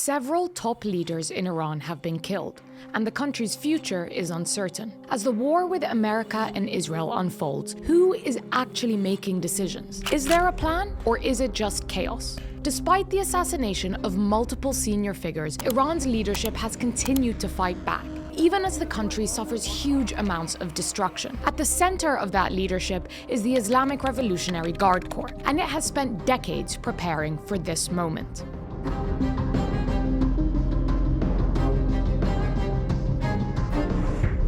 Several top leaders in Iran have been killed, and the country's future is uncertain. As the war with America and Israel unfolds, who is actually making decisions? Is there a plan, or is it just chaos? Despite the assassination of multiple senior figures, Iran's leadership has continued to fight back, even as the country suffers huge amounts of destruction. At the center of that leadership is the Islamic Revolutionary Guard Corps, and it has spent decades preparing for this moment.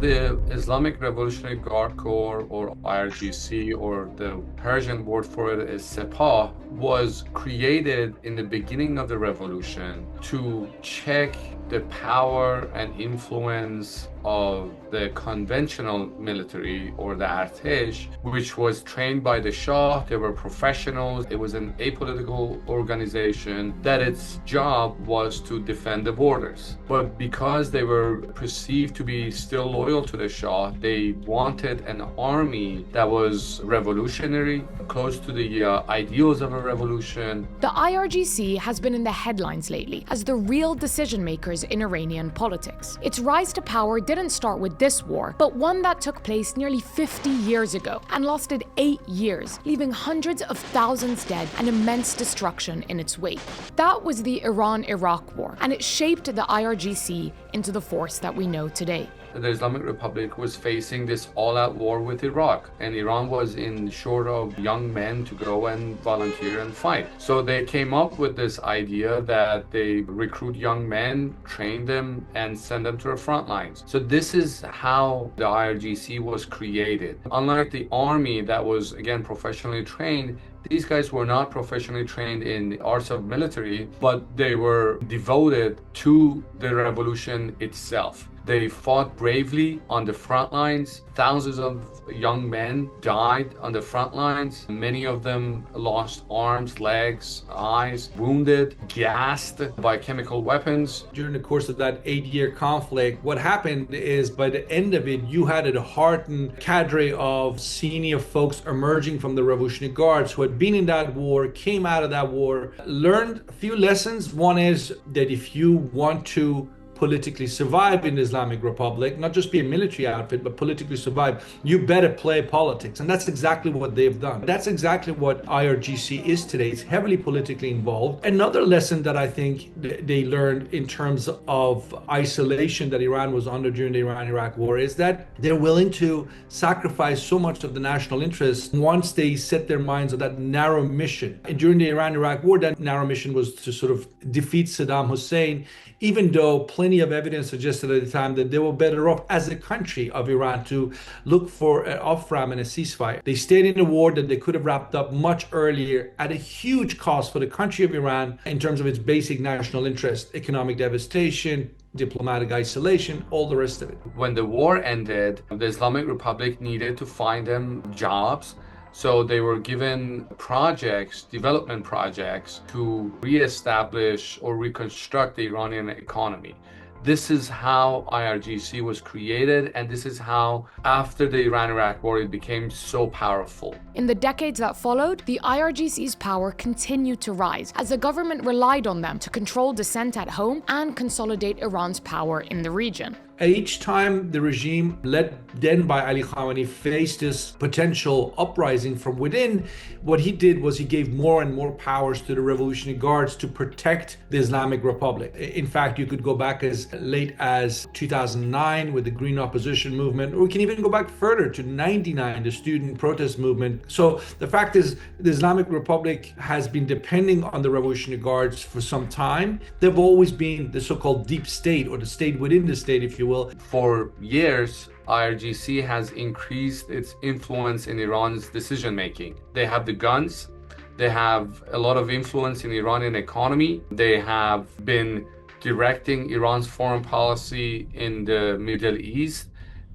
The Islamic Revolutionary Guard Corps, or IRGC, or the Persian word for it is Sepah, was created in the beginning of the revolution to check the power and influence of the conventional military, or the Artesh, which was trained by the Shah. They were professionals. It was an apolitical organization that its job was to defend the borders. But because they were perceived to be still loyal to the Shah, they wanted an army that was revolutionary, close to the ideals of a revolution. The IRGC has been in the headlines lately as the real decision makers in Iranian politics. Its rise to power didn't start with this war, but one that took place nearly 50 years ago and lasted 8 years, leaving hundreds of thousands dead and immense destruction in its wake. That was the Iran-Iraq War, and it shaped the IRGC into the force that we know today. The Islamic Republic was facing this all-out war with Iraq, and Iran was in short of young men to go and volunteer and fight. So they came up with this idea that they recruit young men, train them, and send them to the front lines. So this is how the IRGC was created. Unlike the army that was, again, professionally trained, these guys were not professionally trained in the arts of military, but they were devoted to the revolution itself. They fought bravely on the front lines. Thousands of young men died on the front lines. Many of them lost arms, legs, eyes, wounded, gassed by chemical weapons. During the course of that 8-year conflict, what happened is by the end of it, you had a hardened cadre of senior folks emerging from the Revolutionary Guards who had been in that war, came out of that war, learned a few lessons. One is that if you want to politically survive in the Islamic Republic, not just be a military outfit, but politically survive, you better play politics. And that's exactly what they've done. That's exactly what IRGC is today. It's heavily politically involved. Another lesson that I think they learned in terms of isolation that Iran was under during the Iran-Iraq war is that they're willing to sacrifice so much of the national interest once they set their minds on that narrow mission. And during the Iran-Iraq war, that narrow mission was to sort of defeat Saddam Hussein, even though plenty of evidence suggested at the time that they were better off as a country of Iran to look for an off-ramp and a ceasefire. They stayed in a war that they could have wrapped up much earlier at a huge cost for the country of Iran in terms of its basic national interest, economic devastation, diplomatic isolation, all the rest of it. When the war ended, the Islamic Republic needed to find them jobs. So they were given projects, development projects, to reestablish or reconstruct the Iranian economy. This is how IRGC was created, and this is how, after the Iran-Iraq war, it became so powerful. In the decades that followed, the IRGC's power continued to rise as the government relied on them to control dissent at home and consolidate Iran's power in the region. Each time the regime, led then by Ali Khamenei, faced this potential uprising from within, what he did was he gave more and more powers to the Revolutionary Guards to protect the Islamic Republic. In fact, you could go back as late as 2009 with the Green Opposition Movement, or we can even go back further to 99, the student protest movement. So the fact is, the Islamic Republic has been depending on the Revolutionary Guards for some time. They've always been the so-called deep state, or the state within the state, if you will. For years, IRGC has increased its influence in Iran's decision-making. They have the guns, they have a lot of influence in the Iranian economy, they have been directing Iran's foreign policy in the Middle East,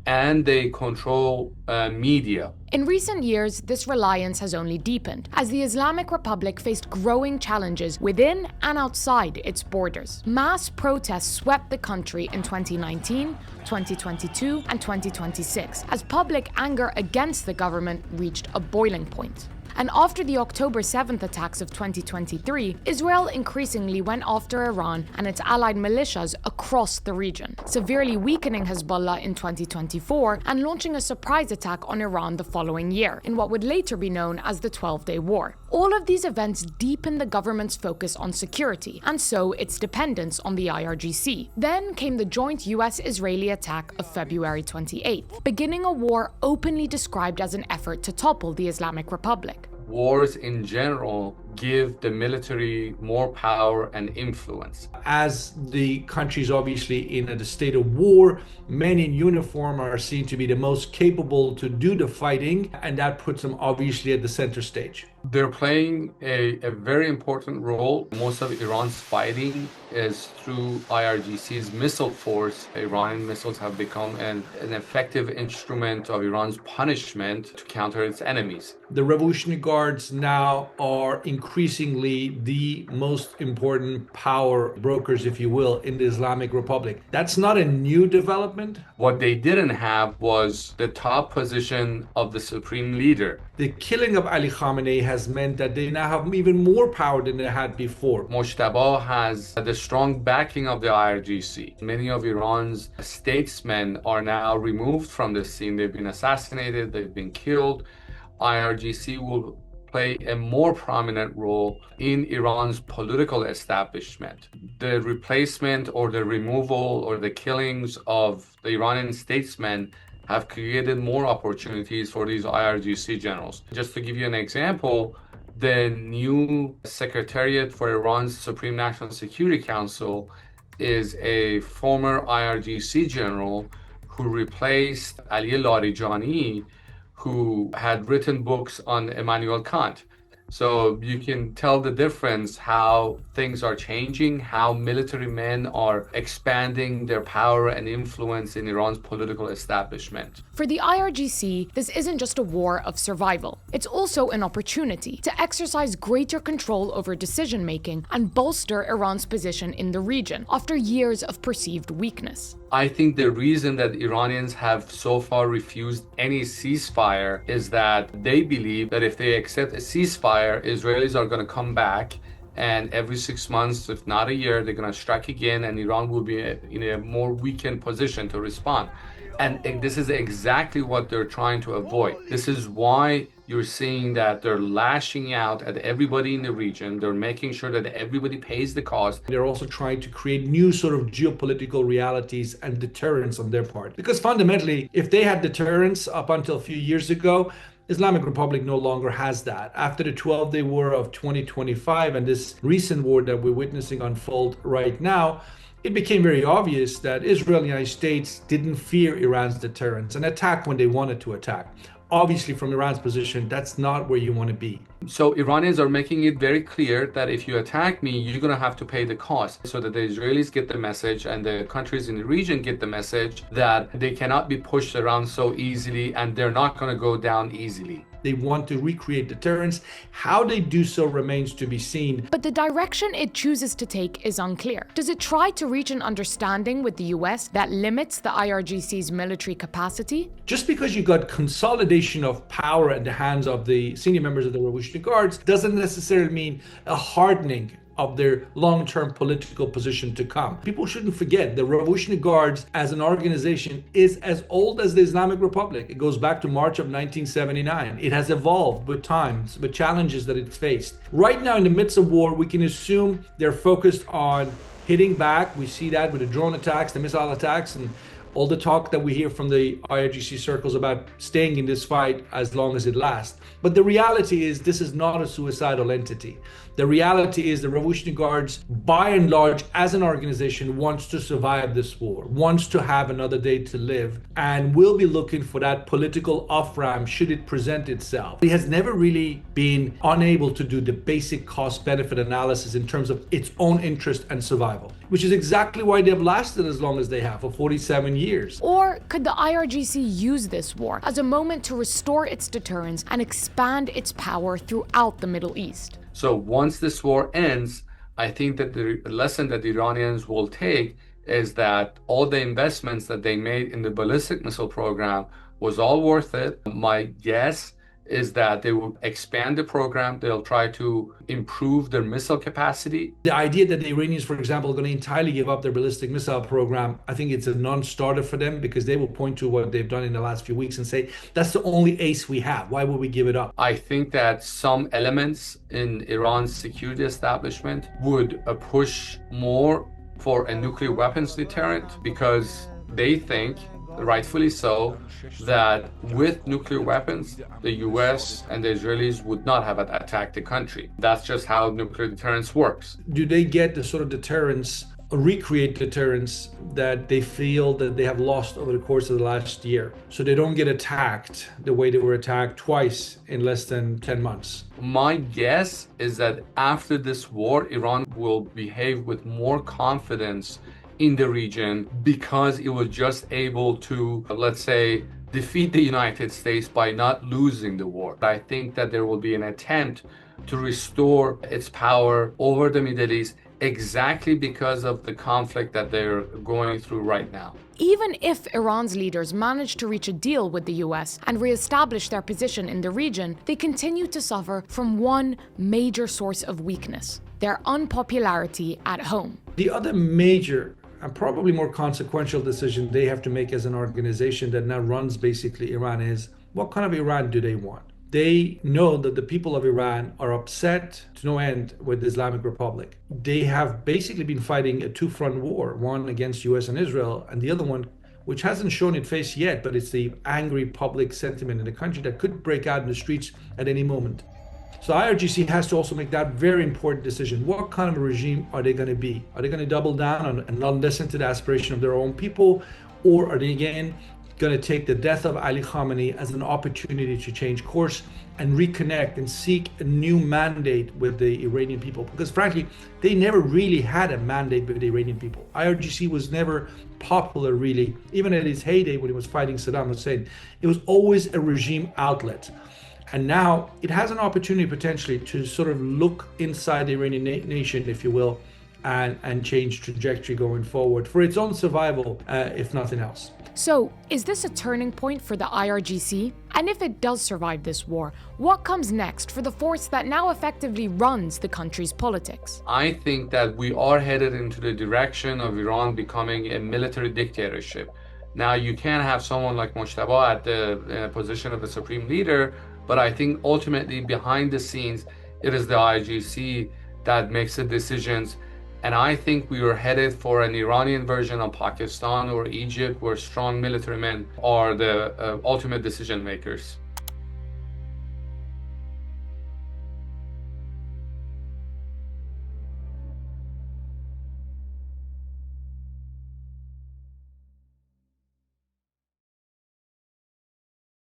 and they control media. In recent years, this reliance has only deepened, as the Islamic Republic faced growing challenges within and outside its borders. Mass protests swept the country in 2019, 2022, and 2026, as public anger against the government reached a boiling point. And after the October 7th attacks of 2023, Israel increasingly went after Iran and its allied militias across the region, severely weakening Hezbollah in 2024 and launching a surprise attack on Iran the following year, in what would later be known as the 12-Day War. All of these events deepened the government's focus on security, and so its dependence on the IRGC. Then came the joint US-Israeli attack of February 28th, beginning a war openly described as an effort to topple the Islamic Republic. Wars in general give the military more power and influence. As the country's obviously in a state of war, men in uniform are seen to be the most capable to do the fighting, and that puts them obviously at the center stage. They're playing a very important role. Most of Iran's fighting is through IRGC's missile force. Iranian missiles have become an effective instrument of Iran's punishment to counter its enemies. The Revolutionary Guards now are increasingly the most important power brokers, if you will, in the Islamic Republic. That's not a new development. What they didn't have was the top position of the supreme leader. The killing of Ali Khamenei has meant that they now have even more power than they had before. Mojtaba has the strong backing of the IRGC. Many of Iran's statesmen are now removed from the scene. They've been assassinated, they've been killed. IRGC will play a more prominent role in Iran's political establishment. The replacement or the removal or the killings of the Iranian statesmen have created more opportunities for these IRGC generals. Just to give you an example, the new Secretariat for Iran's Supreme National Security Council is a former IRGC general who replaced Ali Larijani, who had written books on Immanuel Kant. So you can tell the difference how things are changing, how military men are expanding their power and influence in Iran's political establishment. For the IRGC, this isn't just a war of survival. It's also an opportunity to exercise greater control over decision-making and bolster Iran's position in the region after years of perceived weakness. I think the reason that Iranians have so far refused any ceasefire is that they believe that if they accept a ceasefire, Israelis are going to come back, and every 6 months, if not a year, they're going to strike again, and Iran will be in a more weakened position to respond. And this is exactly what they're trying to avoid. This is why you're seeing that they're lashing out at everybody in the region. They're making sure that everybody pays the cost. They're also trying to create new sort of geopolitical realities and deterrence on their part. Because fundamentally, if they had deterrence up until a few years ago, Islamic Republic no longer has that. After the 12-Day War of 2025 and this recent war that we're witnessing unfold right now, it became very obvious that Israel and the United States didn't fear Iran's deterrence and attack when they wanted to attack. Obviously, from Iran's position, that's not where you want to be. So Iranians are making it very clear that if you attack me, you're going to have to pay the cost, so that the Israelis get the message and the countries in the region get the message that they cannot be pushed around so easily and they're not going to go down easily. They want to recreate deterrence. How they do so remains to be seen. But the direction it chooses to take is unclear. Does it try to reach an understanding with the US that limits the IRGC's military capacity? Just because you got consolidation of power in the hands of the senior members of the Revolutionary Guards doesn't necessarily mean a hardening of their long-term political position to come. People shouldn't forget the Revolutionary Guards as an organization is as old as the Islamic Republic. It goes back to March of 1979. It has evolved with times, with challenges that it's faced. Right now in the midst of war, we can assume they're focused on hitting back. We see that with the drone attacks, the missile attacks, and all the talk that we hear from the IRGC circles about staying in this fight as long as it lasts. But the reality is this is not a suicidal entity. The reality is the Revolutionary Guards, by and large, as an organization, wants to survive this war, wants to have another day to live, and will be looking for that political off-ramp should it present itself. It has never really been unable to do the basic cost-benefit analysis in terms of its own interest and survival, which is exactly why they've lasted as long as they have, for 47 years. Or could the IRGC use this war as a moment to restore its deterrence and expand its power throughout the Middle East? So once this war ends, I think that the lesson that the Iranians will take is that all the investments that they made in the ballistic missile program was all worth it. My guess is that they will expand the program. They'll try to improve their missile capacity. The idea that the Iranians, for example, are going to entirely give up their ballistic missile program, I think it's a non-starter for them, because they will point to what they've done in the last few weeks and say, that's the only ace we have. Why would we give it up? I think that some elements in Iran's security establishment would push more for a nuclear weapons deterrent, because they think, rightfully so, that with nuclear weapons, the US and the Israelis would not have attacked the country. That's just how nuclear deterrence works. Do they get the sort of deterrence, or recreate deterrence, that they feel that they have lost over the course of the last year, so they don't get attacked the way they were attacked twice in less than 10 months? My guess is that after this war, Iran will behave with more confidence in the region, because it was just able to, let's say, defeat the United States by not losing the war. I think that there will be an attempt to restore its power over the Middle East, exactly because of the conflict that they're going through right now. Even if Iran's leaders manage to reach a deal with the US and re-establish their position in the region, they continue to suffer from one major source of weakness: their unpopularity at home. The other major and probably more consequential decision they have to make as an organization that now runs basically Iran is, what kind of Iran do they want? They know that the people of Iran are upset to no end with the Islamic Republic. They have basically been fighting a two-front war, one against US and Israel, and the other one, which hasn't shown its face yet, but it's the angry public sentiment in the country that could break out in the streets at any moment. So IRGC has to also make that very important decision. What kind of a regime are they going to be? Are they going to double down on and not listen to the aspiration of their own people? Or are they again going to take the death of Ali Khamenei as an opportunity to change course and reconnect and seek a new mandate with the Iranian people? Because frankly, they never really had a mandate with the Iranian people. IRGC was never popular, really. Even at its heyday when it was fighting Saddam Hussein, it was always a regime outlet. And now it has an opportunity potentially to sort of look inside the Iranian nation, if you will, and change trajectory going forward for its own survival, if nothing else. So, is this a turning point for the IRGC? And if it does survive this war, what comes next for the force that now effectively runs the country's politics? I think that we are headed into the direction of Iran becoming a military dictatorship. Now, you can't have someone like Mojtaba at the position of the supreme leader, but I think ultimately behind the scenes, it is the IRGC that makes the decisions. And I think we are headed for an Iranian version of Pakistan or Egypt, where strong military men are the ultimate decision makers.